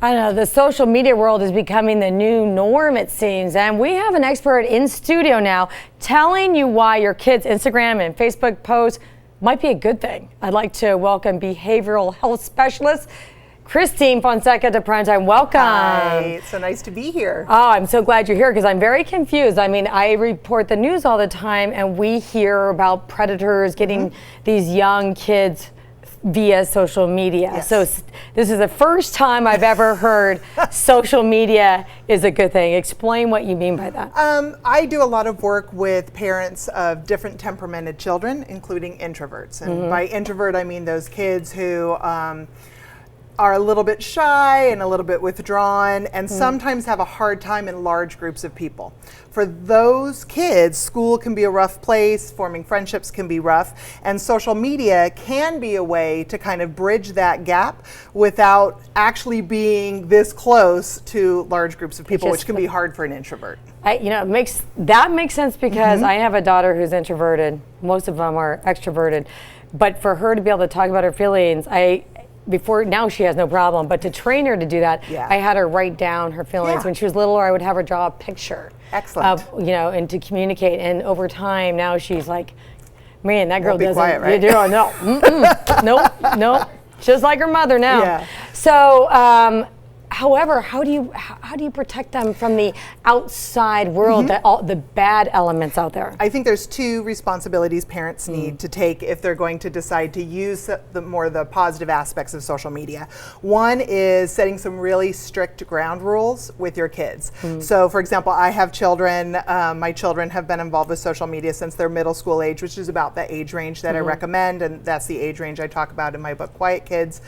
I know the social media world is becoming the new norm, it seems, and we have an expert in studio now telling you why your kids' Instagram and Facebook posts might be a good thing. I'd like to welcome behavioral health specialist Christine Fonseca to Primetime. Welcome. Hi, it's so nice to be here. Oh, I'm so glad you're here because I'm very confused. I mean, I report the news all the time and we hear about predators getting these young kids via social media. Yes. So this is the first time I've ever heard social media is a good thing. Explain what you mean by that. I do a lot of work with parents of different temperamented children, including introverts. And by introvert, I mean those kids who are a little bit shy and a little bit withdrawn and sometimes have a hard time in large groups of people. For those kids, school can be a rough place, forming friendships can be rough, and social media can be a way to kind of bridge that gap without actually being this close to large groups of people, which can be hard for an introvert. It makes sense because I have a daughter who's introverted. Most of them are extroverted. But for her to be able to talk about her feelings, now she has no problem, but to train her to do that, I had her write down her feelings. When she was little, I would have her draw a picture. Excellent. And to communicate. And over time, now she's like, man, that girl be doesn't. Quiet, right? No, just like her mother now. Yeah. So, however, how do you protect them from the outside world, the bad elements out there? I think there's two responsibilities parents need to take if they're going to decide to use the positive aspects of social media. One is setting some really strict ground rules with your kids. So, for example, I have children. My children have been involved with social media since their middle school age, which is about the age range that I recommend, and that's the age range I talk about in my book, Quiet Kids.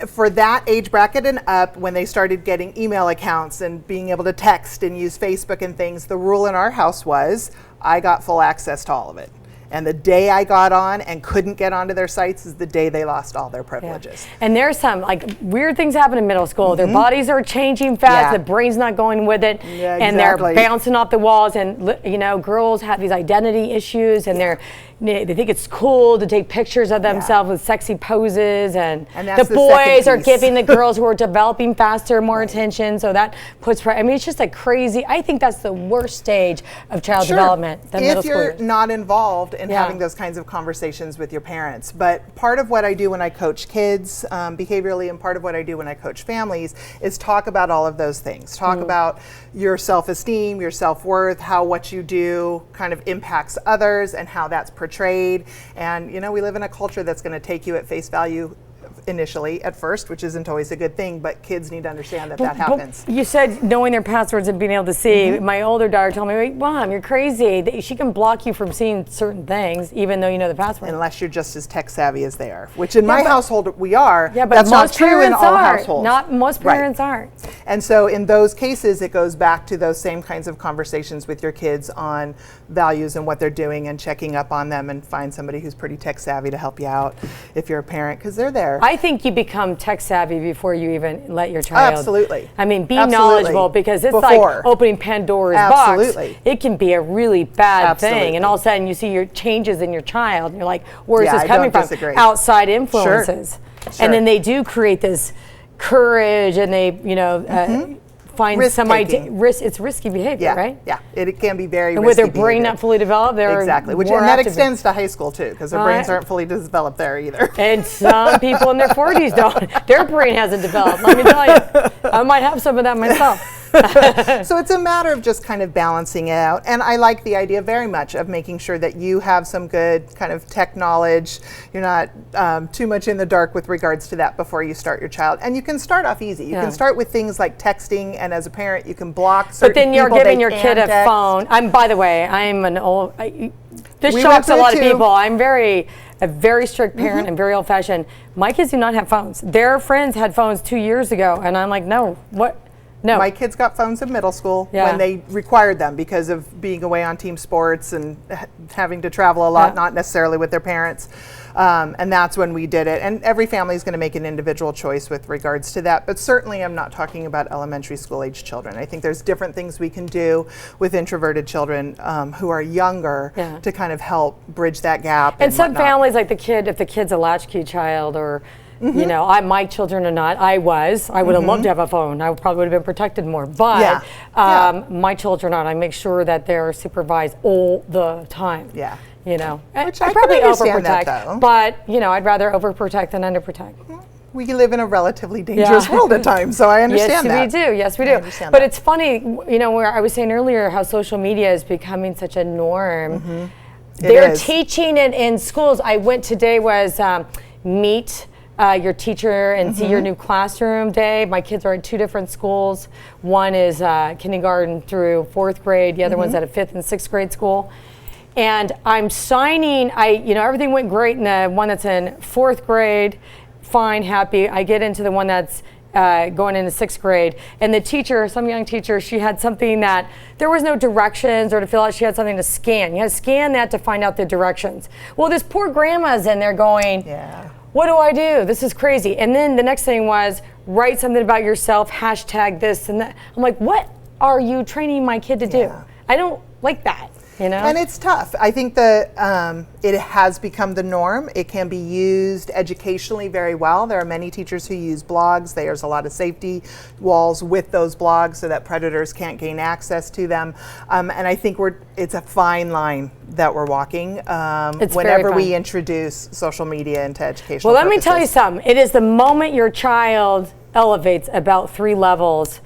For that age bracket and up, when they started getting email accounts and being able to text and use Facebook and things, the rule in our house was I got full access to all of it. And the day I got on and couldn't get onto their sites is the day they lost all their privileges. Yeah. And there's some weird things happen in middle school. Their bodies are changing fast, the brain's not going with it, and they're bouncing off the walls. And girls have these identity issues, and they think it's cool to take pictures of themselves with sexy poses, and the boys are giving the girls who are developing faster more attention. So that puts pressure. I mean, it's just I think that's the worst stage of child development. If you're not involved in having those kinds of conversations with your parents. But part of what I do when I coach kids behaviorally, and part of what I do when I coach families is talk about all of those things. Talk about your self-esteem, your self-worth, how what you do kind of impacts others, and how that's portrayed. And we live in a culture that's going to take you at face value initially at first, which isn't always a good thing, but kids need to understand that happens. You said knowing their passwords and being able to see. My older daughter told me, "Wait, Mom, you're crazy. She can block you from seeing certain things even though you know the password." Unless you're just as tech savvy as they are, which in my household we are. Yeah, but that's not true in all households. Not most parents aren't. And so in those cases, it goes back to those same kinds of conversations with your kids on values and what they're doing, and checking up on them, and find somebody who's pretty tech savvy to help you out if you're a parent, because they're there. I think you become tech savvy before you even let your child. Absolutely. I mean, be knowledgeable, because it's like opening Pandora's box. It can be a really bad thing, and all of a sudden you see your changes in your child, and you're like, where is this coming from? Outside influences. And then they do create this courage, and they, find some idea. It's risky behavior, right? Yeah, it can be very risky. And with their brain not fully developed, they're exactly. And that extends to high school too, because their brains aren't fully developed there either. And some people in their 40s don't. Their brain hasn't developed. Let me tell you, I might have some of that myself. So it's a matter of just kind of balancing it out. And I like the idea very much of making sure that you have some good kind of tech knowledge. You're not too much in the dark with regards to that before you start your child. And you can start off easy. You can start with things like texting, and as a parent, you can block certain people. But then you're giving your kid a phone. By the way, I'm an old. This shocks a lot of people. I'm a very strict parent and very old-fashioned. My kids do not have phones. Their friends had phones 2 years ago, and I'm like, no, what? No. My kids got phones in middle school when they required them because of being away on team sports and having to travel a lot, not necessarily with their parents. And that's when we did it. And every family is going to make an individual choice with regards to that. But certainly I'm not talking about elementary school age children. I think there's different things we can do with introverted children who are younger to kind of help bridge that gap. And some families, like if the kid's a latchkey child, or You know, my children are not. I would have loved to have a phone. I probably would have been protected more. But my children aren't. I make sure that they're supervised all the time. Yeah. You know, Which I I probably can understand that, overprotect, though. but you know, I'd rather overprotect than underprotect. We live in a relatively dangerous world at times, so I understand that. Yes, we do. Yes, we do. But it's funny, you know, where I was saying earlier how social media is becoming such a norm. They're teaching it in schools. I went today was meet your teacher and see your new classroom day. My kids are at 2 different schools. One is kindergarten through 4th grade. The other one's at a 5th and 6th grade school. And I'm signing, you know, everything went great in the one that's in 4th grade, fine, happy. I get into the one that's going into 6th grade, and the teacher, some young teacher, she had something that there was no directions or to fill out. She had something to scan. You had to scan that to find out the directions. Well, this poor grandma's in there going, what do I do? This is crazy. And then the next thing was write something about yourself, hashtag this and that. I'm like, what are you training my kid to do? I don't like that. You know? And it's tough. I think that it has become the norm. It can be used educationally very well. There are many teachers who use blogs. There's a lot of safety walls with those blogs so that predators can't gain access to them. And I think it's a fine line that we're walking whenever we introduce social media into educational Well, let me tell you something. It is the moment your child elevates about 3 levels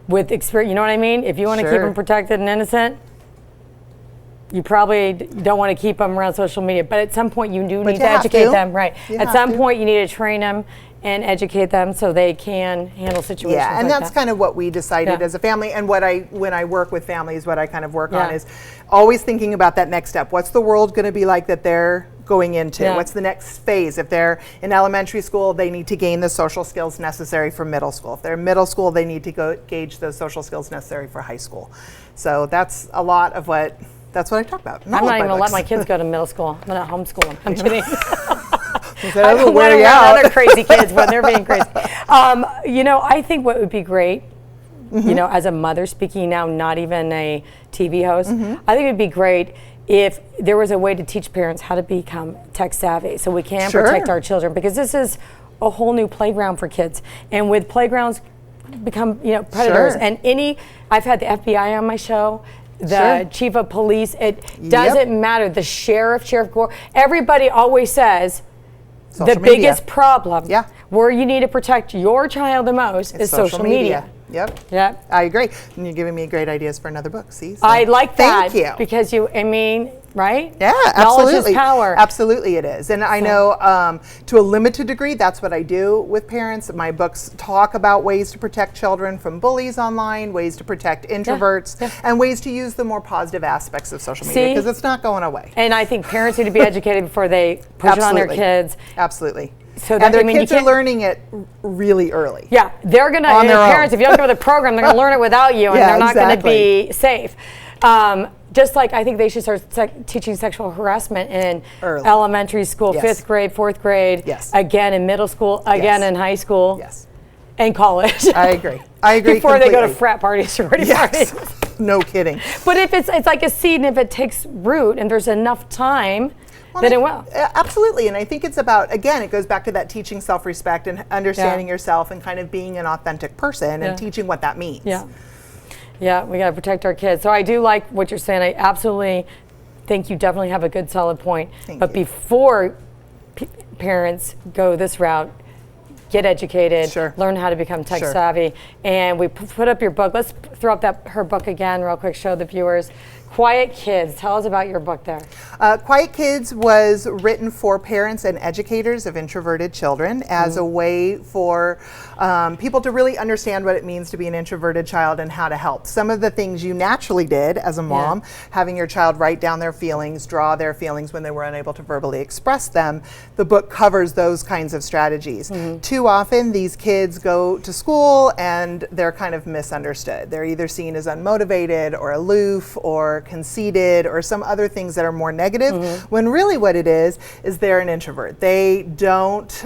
with experience. You know what I mean? If you want to keep them protected and innocent, you probably don't want to keep them around social media, but at some point you do need to educate them, right? At some point you need to train them and educate them so they can handle situations. Yeah, and like that's kind of what we decided as a family. And when I work with families, what I kind of work on is always thinking about that next step. What's the world going to be like that they're going into? What's the next phase? If they're in elementary school, they need to gain the social skills necessary for middle school. If they're in middle school, they need to go gauge those social skills necessary for high school. So that's a lot of what. That's what I talk about. I'm not even going to let my kids go to middle school. I'm going to homeschool them. I'm kidding. I don't want to around other crazy kids when they're being crazy. You know, I think what would be great, you know, as a mother speaking now, not even a TV host, I think it would be great if there was a way to teach parents how to become tech savvy so we can protect our children, because this is a whole new playground for kids. And with playgrounds become, you know, predators. And I've had the FBI on my show, the chief of police, it doesn't matter, the Sheriff Gore, everybody always says the biggest problem where you need to protect your child the most is social media. Yep. I agree. And you're giving me great ideas for another book. See? So I like that. Thank you. Because I mean, right? Yeah, absolutely. Knowledge is power. Absolutely it is. And I know to a limited degree, that's what I do with parents. My books talk about ways to protect children from bullies online, ways to protect introverts, and ways to use the more positive aspects of social media, because it's not going away. And I think parents need to be educated before they push it on their kids. Absolutely. So and their kids are learning it really early. Yeah, they're going to, parents, if you don't go to the program, they're going to learn it without you, and they're not going to be safe. Just like I think they should start teaching sexual harassment in elementary school, 5th grade, 4th grade, again in middle school, again in high school, and college. I agree. I agree Before completely. they go to frat parties, sorority parties. No kidding. But if it's like a seed, and if it takes root and there's enough time, then it will. Absolutely. And I think it's about, again, it goes back to that teaching self-respect and understanding yourself and kind of being an authentic person and teaching what that means. Yeah, we got to protect our kids. So I do like what you're saying. I absolutely think you definitely have a good solid point. But before parents go this route, get educated, learn how to become tech savvy. And we put up your book. Let's throw up her book again real quick, show the viewers. Quiet Kids. Tell us about your book there. Quiet Kids was written for parents and educators of introverted children as a way for people to really understand what it means to be an introverted child and how to help. Some of the things you naturally did as a mom, having your child write down their feelings, draw their feelings when they were unable to verbally express them, the book covers those kinds of strategies. Too often these kids go to school and they're kind of misunderstood. They're either seen as unmotivated or aloof or conceited or some other things that are more negative, when really what it is they're an introvert. They don't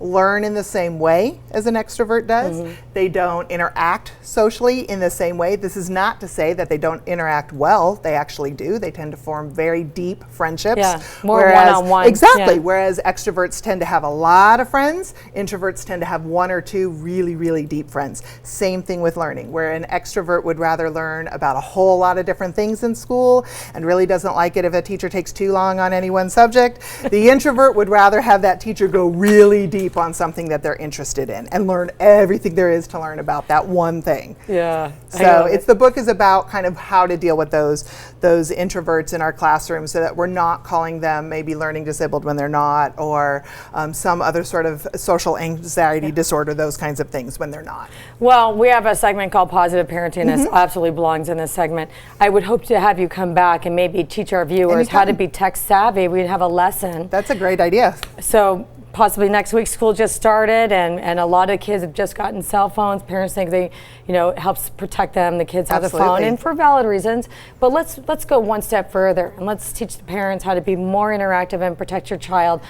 learn in the same way as an extrovert does. They don't interact socially in the same way. This is not to say that they don't interact well. They actually do. They tend to form very deep friendships. Yeah, more one-on-one. Exactly. Yeah. Whereas extroverts tend to have a lot of friends, introverts tend to have one or two really, really deep friends. Same thing with learning, where an extrovert would rather learn about a whole lot of different things in school and really doesn't like it if a teacher takes too long on any one subject. The introvert would rather have that teacher go really deep on something that they're interested in and learn everything there is to learn about that one thing. Yeah. So the book is about kind of how to deal with those introverts in our classroom, so that we're not calling them maybe learning disabled when they're not, or some other sort of social anxiety disorder, those kinds of things when they're not. Well, we have a segment called Positive Parenting. This absolutely belongs in this segment. I would hope to have you come back and maybe teach our viewers how to be tech savvy. We'd have a lesson. That's a great idea. So possibly next week, school just started, and a lot of kids have just gotten cell phones. Parents think they, it helps protect them. The kids have the phone, and for valid reasons. But let's go one step further, and let's teach the parents how to be more interactive and protect your child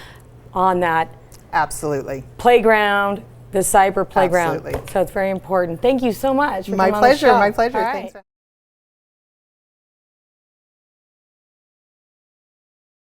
on that playground, the cyber playground. Absolutely. So it's very important. Thank you so much for My coming on the pleasure. show. My pleasure. All right. Thanks.